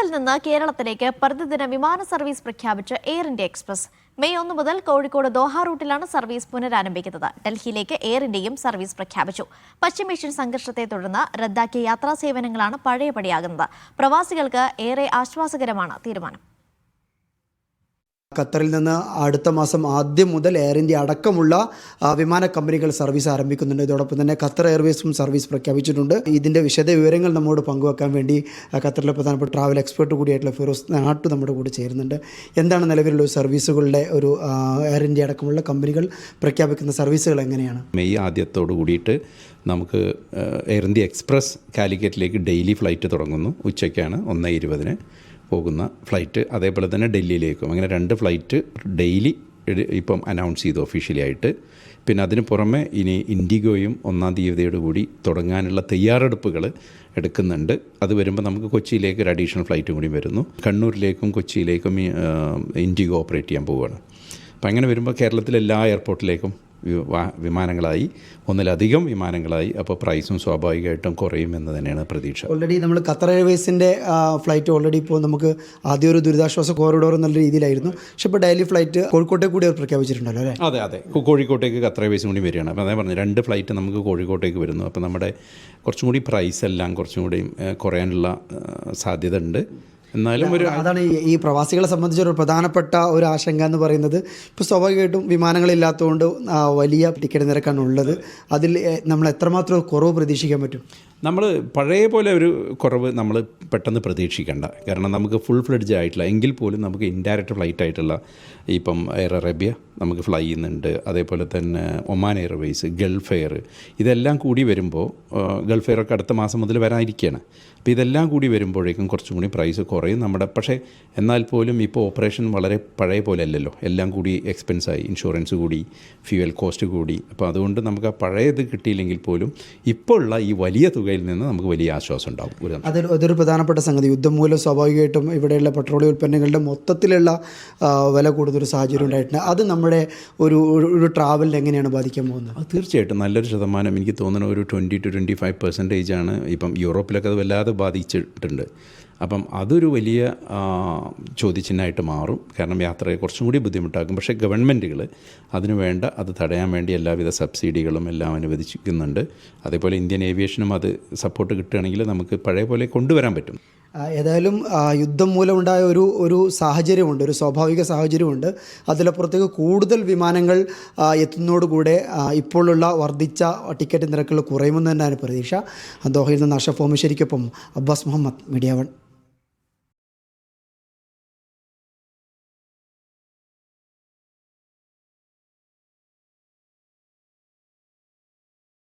ഖത്തറിൽ നിന്ന് കേരളത്തിലേക്ക് പ്രതിദിന വിമാന സർവീസ് പ്രഖ്യാപിച്ച് എയർ ഇന്ത്യ എക്സ്പ്രസ്. മെയ് 1 മുതൽ കോഴിക്കോട് ദോഹ റൂട്ടിലാണ് സർവീസ് പുനരാരംഭിക്കുന്നത്. ഡൽഹിയിലേക്ക് എയർ ഇന്ത്യയും സർവീസ് പ്രഖ്യാപിച്ചു. പശ്ചിമേഷ്യൻ സംഘർഷത്തെ തുടർന്ന് റദ്ദാക്കിയ യാത്രാ സേവനങ്ങളാണ് പഴയപടിയാകുന്നത്. പ്രവാസികൾക്ക് ഏറെ ആശ്വാസകരമാണ് തീരുമാനം. ഖത്തറിൽ നിന്ന് അടുത്ത മാസം ആദ്യം മുതൽ എയർ ഇന്ത്യ അടക്കമുള്ള വിമാന കമ്പനികൾ സർവീസ് ആരംഭിക്കുന്നുണ്ട്. ഇതോടൊപ്പം തന്നെ ഖത്തർ എയർവേസും സർവീസ് പ്രഖ്യാപിച്ചിട്ടുണ്ട്. ഇതിൻ്റെ വിശദ വിവരങ്ങൾ നമ്മോട് പങ്കുവെക്കാൻ വേണ്ടി ഖത്തറിലെ പ്രധാനപ്പെട്ട ട്രാവൽ എക്സ്പെർട്ട് കൂടിയായിട്ടുള്ള ഫിറോസ് നാട്ടു നമ്മുടെ കൂടെ ചേരുന്നുണ്ട്. എന്താണ് നിലവിലുള്ള സർവീസുകളുടെ ഒരു എയർ ഇന്ത്യ അടക്കമുള്ള കമ്പനികൾ പ്രഖ്യാപിക്കുന്ന സർവീസുകൾ എങ്ങനെയാണ്? മെയ് ആദ്യത്തോട് കൂടിയിട്ട് നമുക്ക് എയർ ഇന്ത്യ എക്സ്പ്രസ് കാലിക്കറ്റിലേക്ക് ഡെയിലി ഫ്ലൈറ്റ് തുടങ്ങുന്നു. ഉച്ചയ്ക്കാണ് 1:20 പോകുന്ന ഫ്ലൈറ്റ്. അതേപോലെ തന്നെ ഡൽഹിയിലേക്കും അങ്ങനെ 2 ഫ്ലൈറ്റ് ഡെയിലി ഇപ്പം അനൗൺസ് ചെയ്തു ഒഫീഷ്യലി ആയിട്ട്. പിന്നെ അതിന് പുറമെ ഇനി ഇൻഡിഗോയും 1-ാം തീയതിയോട് കൂടി തുടങ്ങാനുള്ള തയ്യാറെടുപ്പുകൾ എടുക്കുന്നുണ്ട്. അത് വരുമ്പോൾ നമുക്ക് കൊച്ചിയിലേക്ക് ഒരു അഡീഷണൽ ഫ്ലൈറ്റും കൂടി വരുന്നു. കണ്ണൂരിലേക്കും കൊച്ചിയിലേക്കും ഇൻഡിഗോ ഓപ്പറേറ്റ് ചെയ്യാൻ പോവുകയാണ്. അപ്പം അങ്ങനെ വരുമ്പോൾ കേരളത്തിലെ എല്ലാ എയർപോർട്ടിലേക്കും വിമാനങ്ങളായി, ഒന്നിലധികം വിമാനങ്ങളായി. അപ്പോൾ പ്രൈസും സ്വാഭാവികമായിട്ടും കുറയുമെന്ന് തന്നെയാണ് പ്രതീക്ഷ. ഓൾറെഡി നമ്മൾ ഖത്തർ എയർവേസിൻ്റെ ഫ്ലൈറ്റ് ഓൾറെഡി ഇപ്പോൾ നമുക്ക് ആദ്യം ഒരു ദുരിതാശ്വാസ കോറിഡോർ എന്നുള്ള രീതിയിലായിരുന്നു. പക്ഷേ ഇപ്പോൾ ഡെയിലി ഫ്ലൈറ്റ് കോഴിക്കോട്ടേക്ക് കൂടി അവർ പ്രഖ്യാപിച്ചിട്ടുണ്ടല്ലോ അല്ലേ? അതെ, കോഴിക്കോട്ടേക്ക് ഖത്തർ എയർവേസും കൂടി വരികയാണ്. അപ്പോൾ അതേ പറഞ്ഞു 2 ഫ്ലൈറ്റ് നമുക്ക് കോഴിക്കോട്ടേക്ക് വരുന്നു. അപ്പോൾ നമ്മുടെ കുറച്ചും കൂടി പ്രൈസ് എല്ലാം കുറച്ചും കൂടി കുറയാനുള്ള സാധ്യത ഉണ്ട്. എന്നാലും അതാണ് ഈ പ്രവാസികളെ സംബന്ധിച്ചൊരു പ്രധാനപ്പെട്ട ഒരു ആശങ്ക എന്ന് പറയുന്നത്. ഇപ്പോൾ സ്വാഭാവികമായിട്ടും വിമാനങ്ങളില്ലാത്തതുകൊണ്ട് വലിയ ടിക്കറ്റ് നിരക്കാണ് ഉള്ളത്. അതിൽ നമ്മൾ എത്രമാത്രം കുറവ് പ്രതീക്ഷിക്കാൻ പറ്റും? നമ്മൾ പഴയ പോലെ ഒരു കുറവ് നമ്മൾ പെട്ടെന്ന് പ്രതീക്ഷിക്കേണ്ട. കാരണം നമുക്ക് ഫുൾ ഫ്ലെഡ്ജ് ആയിട്ടില്ല എങ്കിൽ പോലും നമുക്ക് ഇൻഡയറക്റ്റ് ഫ്ലൈറ്റ് ആയിട്ടുള്ള ഇപ്പം എയർ അറേബ്യ നമുക്ക് ഫ്ലൈ ചെയ്യുന്നുണ്ട്. അതേപോലെ തന്നെ ഒമാൻ എയർവേസ്, ഗൾഫ് എയർ, ഇതെല്ലാം കൂടി വരുമ്പോൾ ഗൾഫ് എയറൊക്കെ അടുത്ത മാസം മുതൽ വരാനിരിക്കുകയാണ്. അപ്പോൾ ഇതെല്ലാം കൂടി വരുമ്പോഴേക്കും കുറച്ചും കൂടി പ്രൈസ് കുറയും നമ്മുടെ. പക്ഷേ എന്നാൽ പോലും ഇപ്പോൾ ഓപ്പറേഷൻ വളരെ പഴയ പോലെ അല്ലല്ലോ. എല്ലാം കൂടി എക്സ്പെൻസായി, ഇൻഷുറൻസ് കൂടി, ഫ്യൂവൽ കോസ്റ്റ് കൂടി. അപ്പോൾ അതുകൊണ്ട് നമുക്ക് ആ പഴയത് കിട്ടിയില്ലെങ്കിൽ പോലും ഇപ്പോൾ ഉള്ള ഈ വലിയ തുകയിൽ നിന്ന് നമുക്ക് വലിയ ആശ്വാസം ഉണ്ടാകും. അതൊരു പ്രധാനപ്പെട്ട സംഗതി. യുദ്ധം മൂലം സ്വാഭാവികമായിട്ടും ഇവിടെയുള്ള പെട്രോളിയം ഉൽപ്പന്നങ്ങളുടെ മൊത്തത്തിലുള്ള വില കൂടുതലൊരു സാഹചര്യം ഉണ്ടായിട്ടുണ്ട്. അത് നമ്മുടെ ഒരു ട്രാവലിന് എങ്ങനെയാണ് ബാധിക്കാൻ പോകുന്നത്? അത് തീർച്ചയായിട്ടും നല്ലൊരു ശതമാനം, എനിക്ക് തോന്നുന്ന ഒരു 20-25% ഇപ്പം യൂറോപ്പിലൊക്കെ അത് വല്ലാതെ ബാധിച്ചിട്ടുണ്ട്. അപ്പം അതൊരു വലിയ ചോദ്യചിഹ്നമായിട്ട് മാറും. കാരണം യാത്രയെ കുറച്ചും കൂടി ബുദ്ധിമുട്ടാക്കും. പക്ഷേ ഗവൺമെൻറ്റുകൾ അതിനു വേണ്ട, അത് തടയാൻ വേണ്ടി എല്ലാവിധ സബ്സിഡികളും എല്ലാം അനുവദിക്കുന്നുണ്ട്. അതേപോലെ ഇന്ത്യൻ ഏവിയേഷനും അത് സപ്പോർട്ട് കിട്ടുകയാണെങ്കിൽ നമുക്ക് പഴയ പോലെ കൊണ്ടുവരാൻ പറ്റും. ഏതായാലും യുദ്ധം മൂലമുണ്ടായ ഒരു സാഹചര്യമുണ്ട്, ഒരു സ്വാഭാവിക സാഹചര്യമുണ്ട്. അതിലപ്പുറത്തേക്ക് കൂടുതൽ വിമാനങ്ങൾ എത്തുന്നതോടുകൂടെ ഇപ്പോഴുള്ള വർദ്ധിച്ച ടിക്കറ്റ് നിരക്കുകൾ കുറയുമെന്ന് തന്നെയാണ് പ്രതീക്ഷ. ദോഹയിൽ നിന്ന് അഷഫ് ഓമശ്ശേരിക്കൊപ്പം അബ്ബാസ് മുഹമ്മദ്, മീഡിയ 1.